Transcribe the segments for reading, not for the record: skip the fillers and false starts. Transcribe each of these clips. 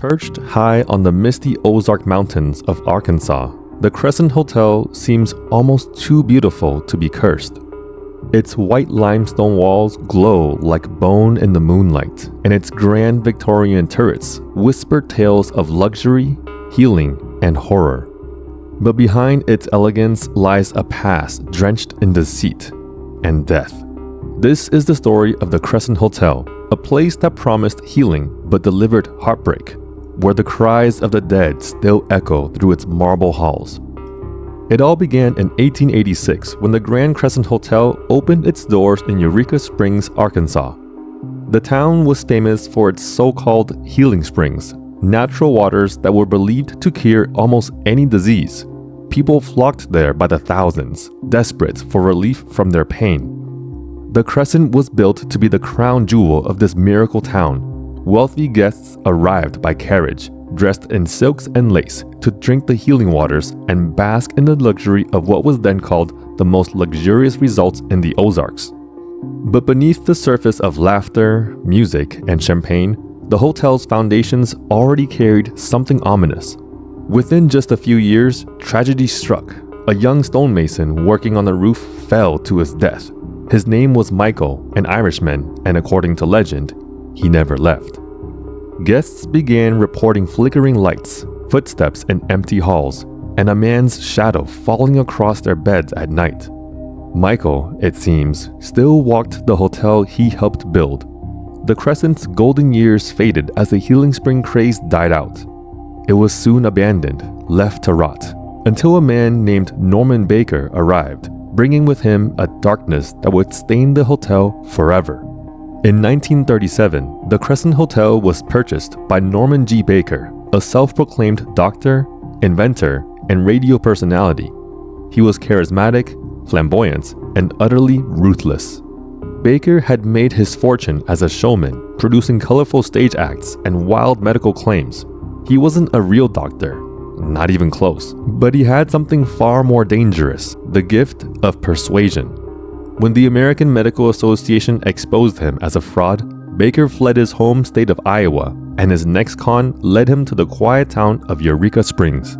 Perched high on the misty Ozark Mountains of Arkansas, the Crescent Hotel seems almost too beautiful to be cursed. Its white limestone walls glow like bone in the moonlight, and its grand Victorian turrets whisper tales of luxury, healing, and horror. But behind its elegance lies a past drenched in deceit and death. This is the story of the Crescent Hotel, a place that promised healing but delivered heartbreak, where the cries of the dead still echo through its marble halls. It all began in 1886 when the Grand Crescent Hotel opened its doors in Eureka Springs, Arkansas. The town was famous for its so-called healing springs, natural waters that were believed to cure almost any disease. People flocked there by the thousands, desperate for relief from their pain. The Crescent was built to be the crown jewel of this miracle town. Wealthy guests arrived by carriage, dressed in silks and lace, to drink the healing waters and bask in the luxury of what was then called the most luxurious resorts in the Ozarks. But beneath the surface of laughter, music, and champagne, the hotel's foundations already carried something ominous. Within just a few years, tragedy struck. A young stonemason working on the roof fell to his death. His name was Michael, an Irishman, and according to legend, he never left. Guests began reporting flickering lights, footsteps in empty halls, and a man's shadow falling across their beds at night. Michael, it seems, still walked the hotel he helped build. The Crescent's golden years faded as the healing spring craze died out. It was soon abandoned, left to rot, until a man named Norman Baker arrived, bringing with him a darkness that would stain the hotel forever. In 1937, the Crescent Hotel was purchased by Norman G. Baker, a self-proclaimed doctor, inventor, and radio personality. He was charismatic, flamboyant, and utterly ruthless. Baker had made his fortune as a showman, producing colorful stage acts and wild medical claims. He wasn't a real doctor, not even close, but he had something far more dangerous, the gift of persuasion. When the American Medical Association exposed him as a fraud, Baker fled his home state of Iowa, and his next con led him to the quiet town of Eureka Springs.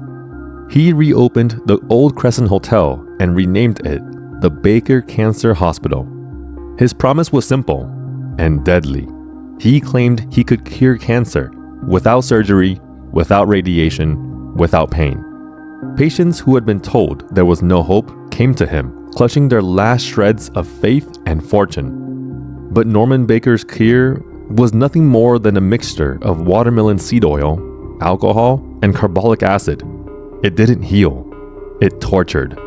He reopened the old Crescent Hotel and renamed it the Baker Cancer Hospital. His promise was simple and deadly. He claimed he could cure cancer without surgery, without radiation, without pain. Patients who had been told there was no hope came to him, clutching their last shreds of faith and fortune. But Norman Baker's cure was nothing more than a mixture of watermelon seed oil, alcohol, and carbolic acid. It didn't heal, it tortured.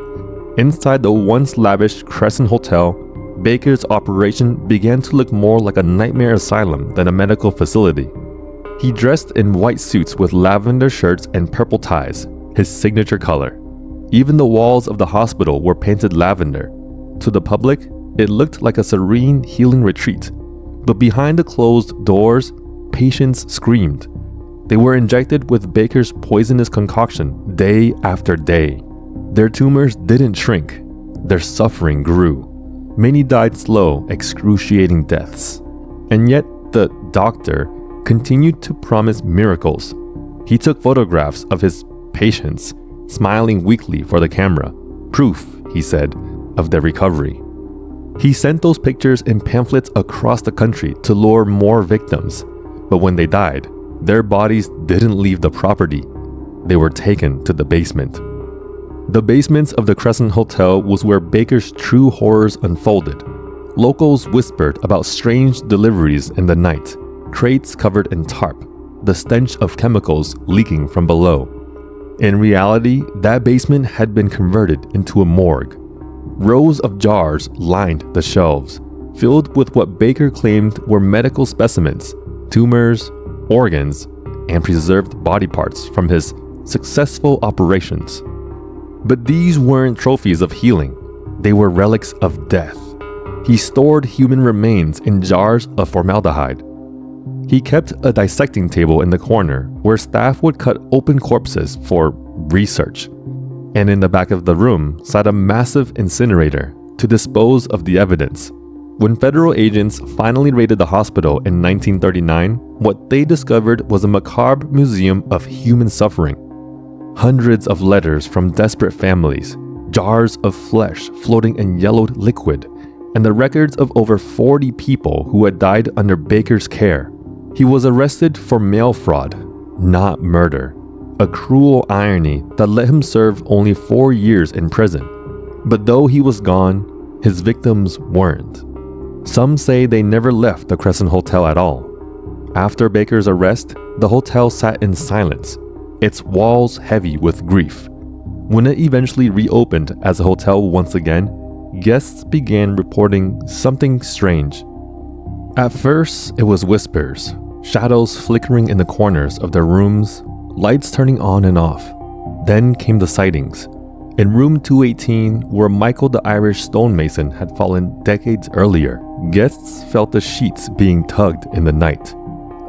Inside the once lavish Crescent Hotel, Baker's operation began to look more like a nightmare asylum than a medical facility. He dressed in white suits with lavender shirts and purple ties, his signature color. Even the walls of the hospital were painted lavender. To the public, it looked like a serene healing retreat. But behind the closed doors, patients screamed. They were injected with Baker's poisonous concoction day after day. Their tumors didn't shrink. Their suffering grew. Many died slow, excruciating deaths. And yet, the doctor continued to promise miracles. He took photographs of his patients, smiling weakly for the camera. Proof, he said, of their recovery. He sent those pictures in pamphlets across the country to lure more victims. But when they died, their bodies didn't leave the property. They were taken to the basement. The basements of the Crescent Hotel was where Baker's true horrors unfolded. Locals whispered about strange deliveries in the night, crates covered in tarp, the stench of chemicals leaking from below. In reality, that basement had been converted into a morgue. Rows of jars lined the shelves, filled with what Baker claimed were medical specimens, tumors, organs, and preserved body parts from his successful operations. But these weren't trophies of healing. They were relics of death. He stored human remains in jars of formaldehyde. He kept a dissecting table in the corner where staff would cut open corpses for research. And in the back of the room sat a massive incinerator to dispose of the evidence. When federal agents finally raided the hospital in 1939, what they discovered was a macabre museum of human suffering. Hundreds of letters from desperate families, jars of flesh floating in yellowed liquid, and the records of over 40 people who had died under Baker's care. He was arrested for mail fraud, not murder, a cruel irony that let him serve only 4 years in prison. But though he was gone, his victims weren't. Some say they never left the Crescent Hotel at all. After Baker's arrest, the hotel sat in silence, its walls heavy with grief. When it eventually reopened as a hotel once again, guests began reporting something strange. At first, it was whispers, shadows flickering in the corners of their rooms, lights turning on and off. Then came the sightings. In room 218, where Michael the Irish stonemason had fallen decades earlier, guests felt the sheets being tugged in the night.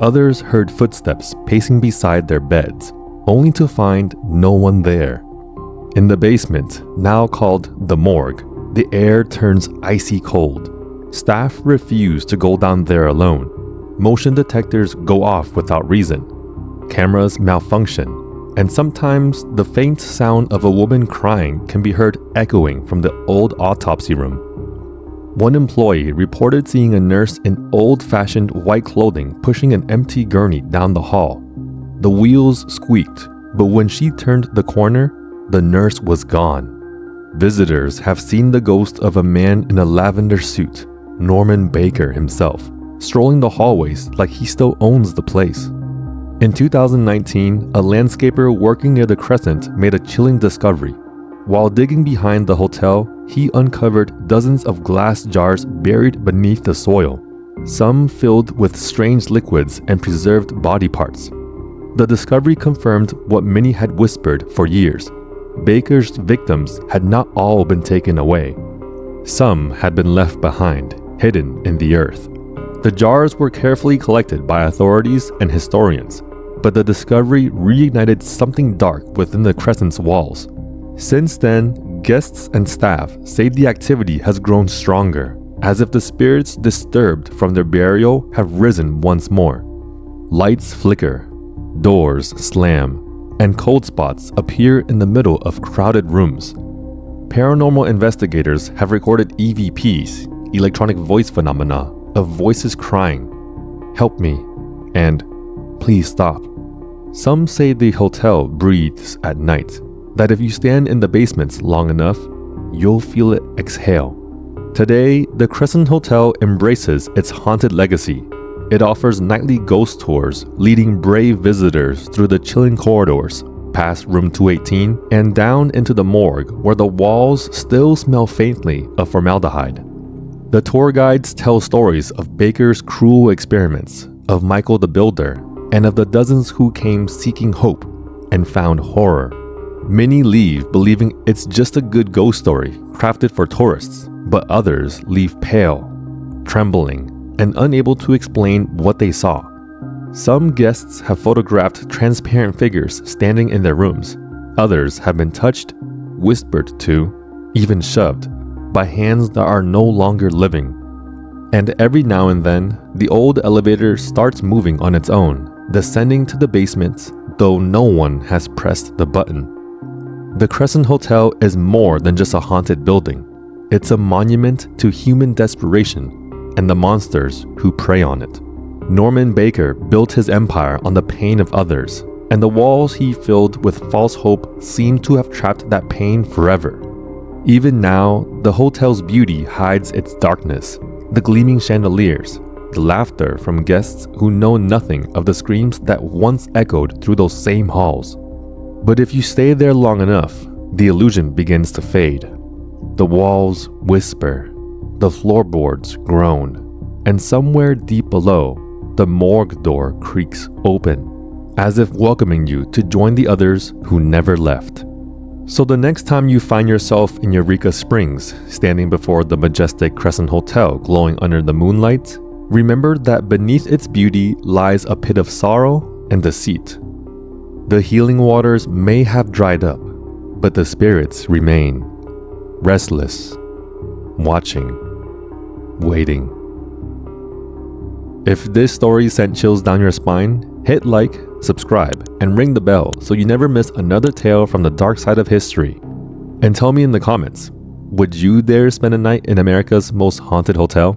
Others heard footsteps pacing beside their beds, only to find no one there. In the basement, now called the morgue, the air turns icy cold. Staff refuse to go down there alone. Motion detectors go off without reason. Cameras malfunction. And sometimes the faint sound of a woman crying can be heard echoing from the old autopsy room. One employee reported seeing a nurse in old-fashioned white clothing pushing an empty gurney down the hall. The wheels squeaked, but when she turned the corner, the nurse was gone. Visitors have seen the ghost of a man in a lavender suit, Norman Baker himself, strolling the hallways like he still owns the place. In 2019, a landscaper working near the Crescent made a chilling discovery. While digging behind the hotel, he uncovered dozens of glass jars buried beneath the soil, some filled with strange liquids and preserved body parts. The discovery confirmed what many had whispered for years. Baker's victims had not all been taken away. Some had been left behind, hidden in the earth. The jars were carefully collected by authorities and historians, but the discovery reignited something dark within the Crescent's walls. Since then, guests and staff say the activity has grown stronger, as if the spirits disturbed from their burial have risen once more. Lights flicker, doors slam, and cold spots appear in the middle of crowded rooms. Paranormal investigators have recorded EVPs, electronic voice phenomena, of voices crying, "Help me," and "Please stop." Some say the hotel breathes at night, that if you stand in the basements long enough, you'll feel it exhale. Today, the Crescent Hotel embraces its haunted legacy. It offers nightly ghost tours, leading brave visitors through the chilling corridors, past room 218, and down into the morgue where the walls still smell faintly of formaldehyde. The tour guides tell stories of Baker's cruel experiments, of Michael the Builder, and of the dozens who came seeking hope and found horror. Many leave believing it's just a good ghost story crafted for tourists, but others leave pale, trembling, and unable to explain what they saw. Some guests have photographed transparent figures standing in their rooms. Others have been touched, whispered to, even shoved, by hands that are no longer living. And every now and then, the old elevator starts moving on its own, descending to the basement, though no one has pressed the button. The Crescent Hotel is more than just a haunted building. It's a monument to human desperation and the monsters who prey on it. Norman Baker built his empire on the pain of others, and the walls he filled with false hope seem to have trapped that pain forever. Even now, the hotel's beauty hides its darkness, the gleaming chandeliers, the laughter from guests who know nothing of the screams that once echoed through those same halls. But if you stay there long enough, the illusion begins to fade. The walls whisper, the floorboards groan, and somewhere deep below, the morgue door creaks open, as if welcoming you to join the others who never left. So the next time you find yourself in Eureka Springs, standing before the majestic Crescent Hotel glowing under the moonlight, remember that beneath its beauty lies a pit of sorrow and deceit. The healing waters may have dried up, but the spirits remain, restless, watching. waiting. If this story sent chills down your spine, hit like, subscribe, and ring the bell so you never miss another tale from the dark side of history. And tell me in the comments, would you dare spend a night in America's most haunted hotel?